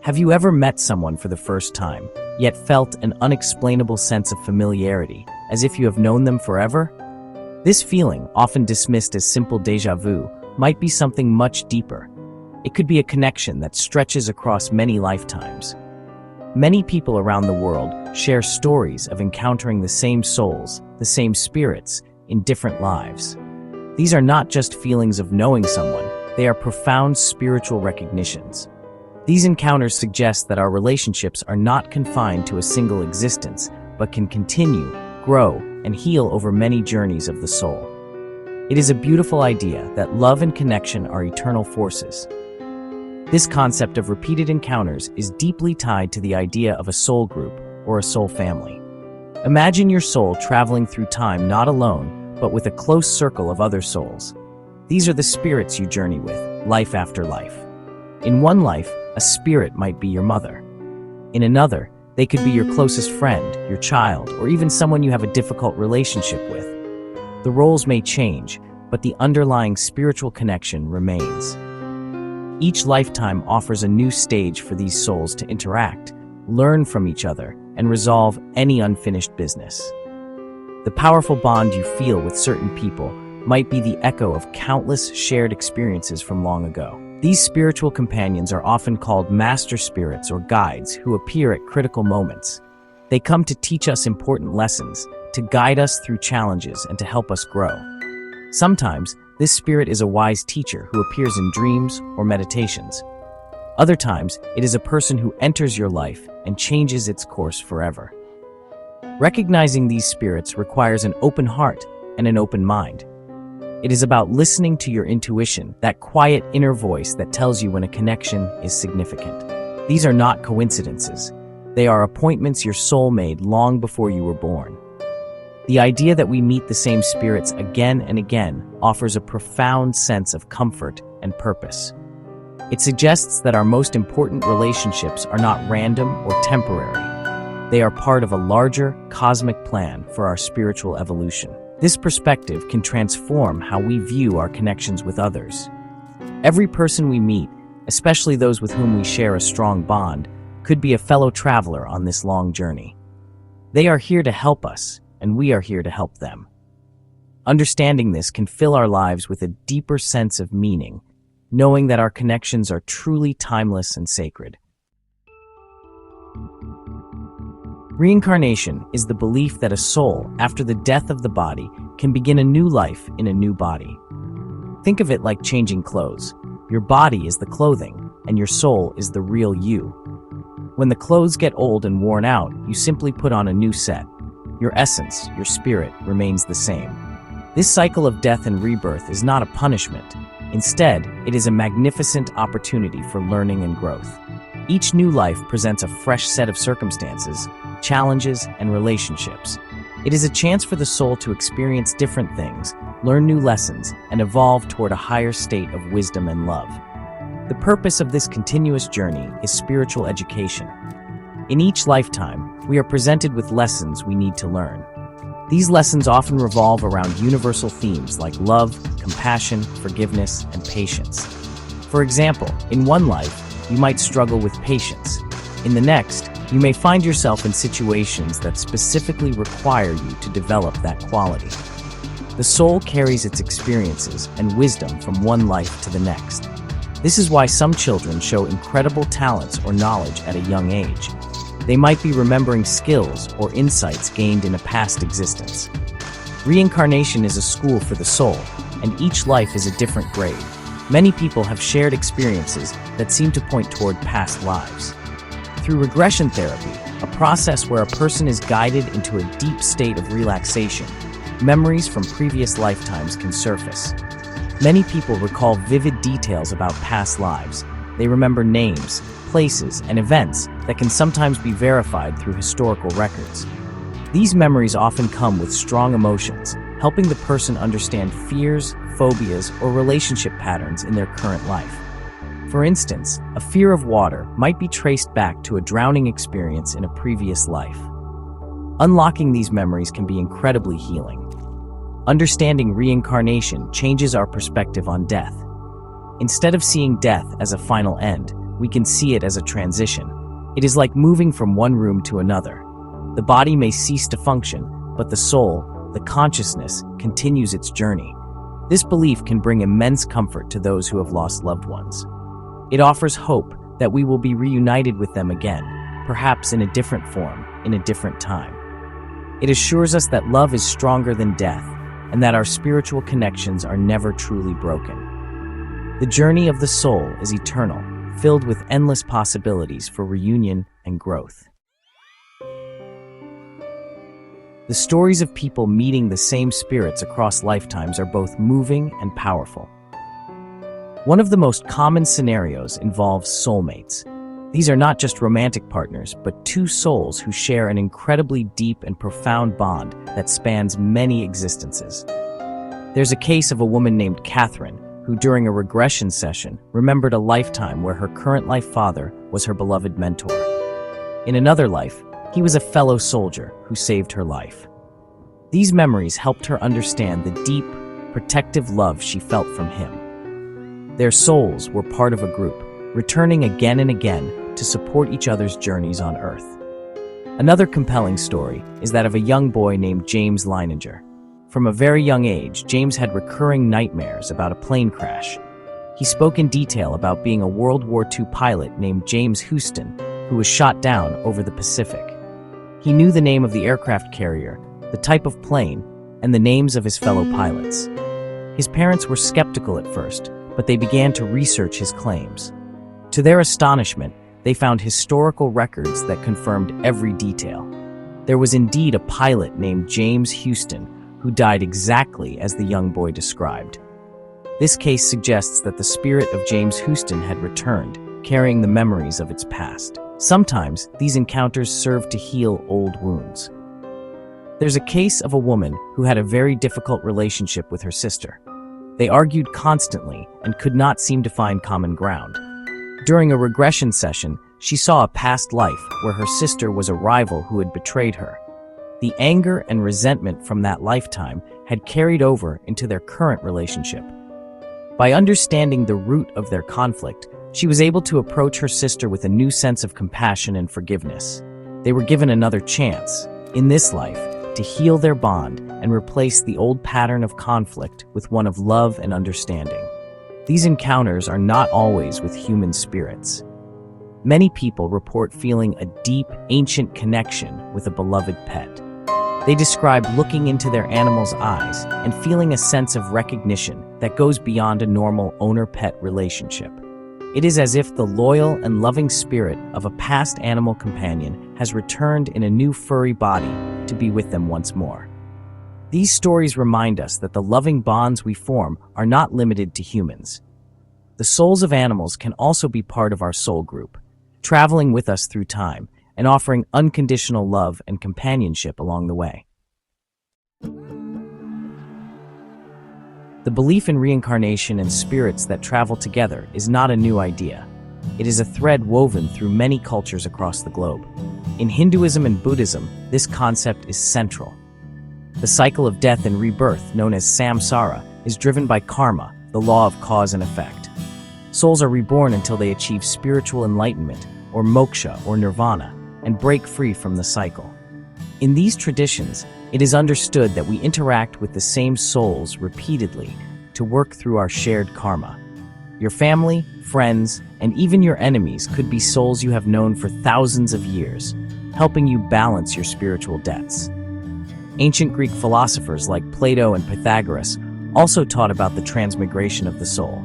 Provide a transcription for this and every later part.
Have you ever met someone for the first time, yet felt an unexplainable sense of familiarity, as if you have known them forever? This feeling, often dismissed as simple déjà vu, might be something much deeper. It could be a connection that stretches across many lifetimes. Many people around the world share stories of encountering the same souls, the same spirits, in different lives. These are not just feelings of knowing someone, they are profound spiritual recognitions. These encounters suggest that our relationships are not confined to a single existence, but can continue, grow, and heal over many journeys of the soul. It is a beautiful idea that love and connection are eternal forces. This concept of repeated encounters is deeply tied to the idea of a soul group or a soul family. Imagine your soul traveling through time not alone, but with a close circle of other souls. These are the spirits you journey with, life after life. In one life, a spirit might be your mother. In another, they could be your closest friend, your child, or even someone you have a difficult relationship with. The roles may change, but the underlying spiritual connection remains. Each lifetime offers a new stage for these souls to interact, learn from each other, and resolve any unfinished business. The powerful bond you feel with certain people might be the echo of countless shared experiences from long ago. These spiritual companions are often called master spirits or guides who appear at critical moments. They come to teach us important lessons, to guide us through challenges, and to help us grow. Sometimes, this spirit is a wise teacher who appears in dreams or meditations. Other times, it is a person who enters your life and changes its course forever. Recognizing these spirits requires an open heart and an open mind. It is about listening to your intuition, that quiet inner voice that tells you when a connection is significant. These are not coincidences. They are appointments your soul made long before you were born. The idea that we meet the same spirits again and again offers a profound sense of comfort and purpose. It suggests that our most important relationships are not random or temporary. They are part of a larger, cosmic plan for our spiritual evolution. This perspective can transform how we view our connections with others. Every person we meet, especially those with whom we share a strong bond, could be a fellow traveler on this long journey. They are here to help us, and we are here to help them. Understanding this can fill our lives with a deeper sense of meaning, knowing that our connections are truly timeless and sacred. Reincarnation is the belief that a soul, after the death of the body, can begin a new life in a new body. Think of it like changing clothes. Your body is the clothing, and your soul is the real you. When the clothes get old and worn out, you simply put on a new set. Your essence, your spirit, remains the same. This cycle of death and rebirth is not a punishment. Instead, it is a magnificent opportunity for learning and growth. Each new life presents a fresh set of circumstances, challenges, and relationships. It is a chance for the soul to experience different things, learn new lessons, and evolve toward a higher state of wisdom and love. The purpose of this continuous journey is spiritual education. In each lifetime, we are presented with lessons we need to learn. These lessons often revolve around universal themes like love, compassion, forgiveness, and patience. For example, in one life, you might struggle with patience. In the next, you may find yourself in situations that specifically require you to develop that quality. The soul carries its experiences and wisdom from one life to the next. This is why some children show incredible talents or knowledge at a young age. They might be remembering skills or insights gained in a past existence. Reincarnation is a school for the soul, and each life is a different grade. Many people have shared experiences that seem to point toward past lives. Through regression therapy, a process where a person is guided into a deep state of relaxation, memories from previous lifetimes can surface. Many people recall vivid details about past lives. They remember names, places, and events that can sometimes be verified through historical records. These memories often come with strong emotions, helping the person understand fears, phobias, or relationship patterns in their current life. For instance, a fear of water might be traced back to a drowning experience in a previous life. Unlocking these memories can be incredibly healing. Understanding reincarnation changes our perspective on death. Instead of seeing death as a final end, we can see it as a transition. It is like moving from one room to another. The body may cease to function, but the soul, the consciousness, continues its journey. This belief can bring immense comfort to those who have lost loved ones. It offers hope that we will be reunited with them again, perhaps in a different form, in a different time. It assures us that love is stronger than death, and that our spiritual connections are never truly broken. The journey of the soul is eternal, filled with endless possibilities for reunion and growth. The stories of people meeting the same spirits across lifetimes are both moving and powerful. One of the most common scenarios involves soulmates. These are not just romantic partners, but two souls who share an incredibly deep and profound bond that spans many existences. There's a case of a woman named Catherine, who during a regression session remembered a lifetime where her current life father was her beloved mentor. In another life, he was a fellow soldier who saved her life. These memories helped her understand the deep, protective love she felt from him. Their souls were part of a group, returning again and again to support each other's journeys on Earth. Another compelling story is that of a young boy named James Leininger. From a very young age, James had recurring nightmares about a plane crash. He spoke in detail about being a World War II pilot named James Houston, who was shot down over the Pacific. He knew the name of the aircraft carrier, the type of plane, and the names of his fellow pilots. His parents were skeptical at first, but they began to research his claims. To their astonishment, they found historical records that confirmed every detail. There was indeed a pilot named James Houston who died exactly as the young boy described. This case suggests that the spirit of James Houston had returned, carrying the memories of its past. Sometimes, these encounters serve to heal old wounds. There's a case of a woman who had a very difficult relationship with her sister. They argued constantly and could not seem to find common ground. During a regression session, she saw a past life where her sister was a rival who had betrayed her. The anger and resentment from that lifetime had carried over into their current relationship. By understanding the root of their conflict, she was able to approach her sister with a new sense of compassion and forgiveness. They were given another chance, in this life, to heal their bond and replace the old pattern of conflict with one of love and understanding. These encounters are not always with human spirits. Many people report feeling a deep, ancient connection with a beloved pet. They describe looking into their animal's eyes and feeling a sense of recognition that goes beyond a normal owner-pet relationship. It is as if the loyal and loving spirit of a past animal companion has returned in a new furry body to be with them once more. These stories remind us that the loving bonds we form are not limited to humans. The souls of animals can also be part of our soul group, traveling with us through time and offering unconditional love and companionship along the way. The belief in reincarnation and spirits that travel together is not a new idea. It is a thread woven through many cultures across the globe. In Hinduism and Buddhism, this concept is central. The cycle of death and rebirth, known as samsara, is driven by karma, the law of cause and effect. Souls are reborn until they achieve spiritual enlightenment, or moksha, or nirvana, and break free from the cycle. In these traditions, it is understood that we interact with the same souls repeatedly to work through our shared karma. Your family, friends, and even your enemies could be souls you have known for thousands of years, helping you balance your spiritual debts. Ancient Greek philosophers like Plato and Pythagoras also taught about the transmigration of the soul.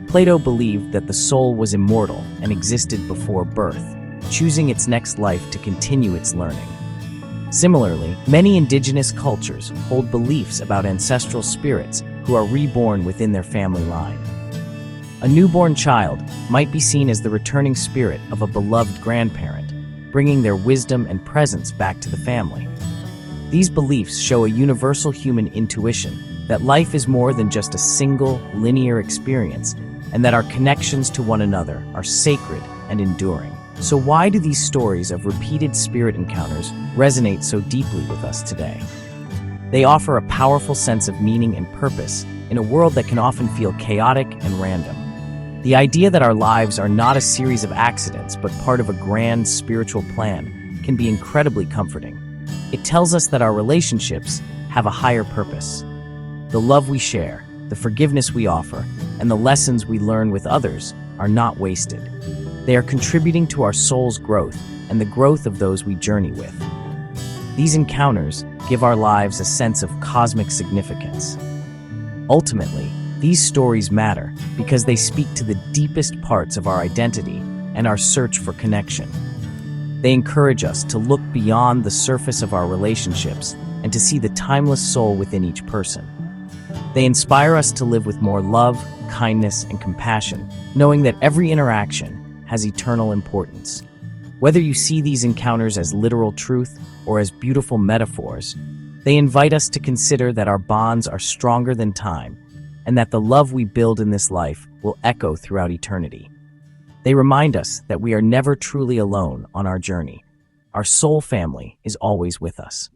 Plato believed that the soul was immortal and existed before birth, choosing its next life to continue its learning. Similarly, many indigenous cultures hold beliefs about ancestral spirits who are reborn within their family line. A newborn child might be seen as the returning spirit of a beloved grandparent, bringing their wisdom and presence back to the family. These beliefs show a universal human intuition that life is more than just a single, linear experience, and that our connections to one another are sacred and enduring. So why do these stories of repeated spirit encounters resonate so deeply with us today? They offer a powerful sense of meaning and purpose in a world that can often feel chaotic and random. The idea that our lives are not a series of accidents but part of a grand spiritual plan can be incredibly comforting. It tells us that our relationships have a higher purpose. The love we share, the forgiveness we offer, and the lessons we learn with others are not wasted. They are contributing to our soul's growth and the growth of those we journey with. These encounters give our lives a sense of cosmic significance. Ultimately, these stories matter because they speak to the deepest parts of our identity and our search for connection. They encourage us to look beyond the surface of our relationships and to see the timeless soul within each person. They inspire us to live with more love, kindness, and compassion, knowing that every interaction has eternal importance. Whether you see these encounters as literal truth or as beautiful metaphors, they invite us to consider that our bonds are stronger than time and that the love we build in this life will echo throughout eternity. They remind us that we are never truly alone on our journey. Our soul family is always with us.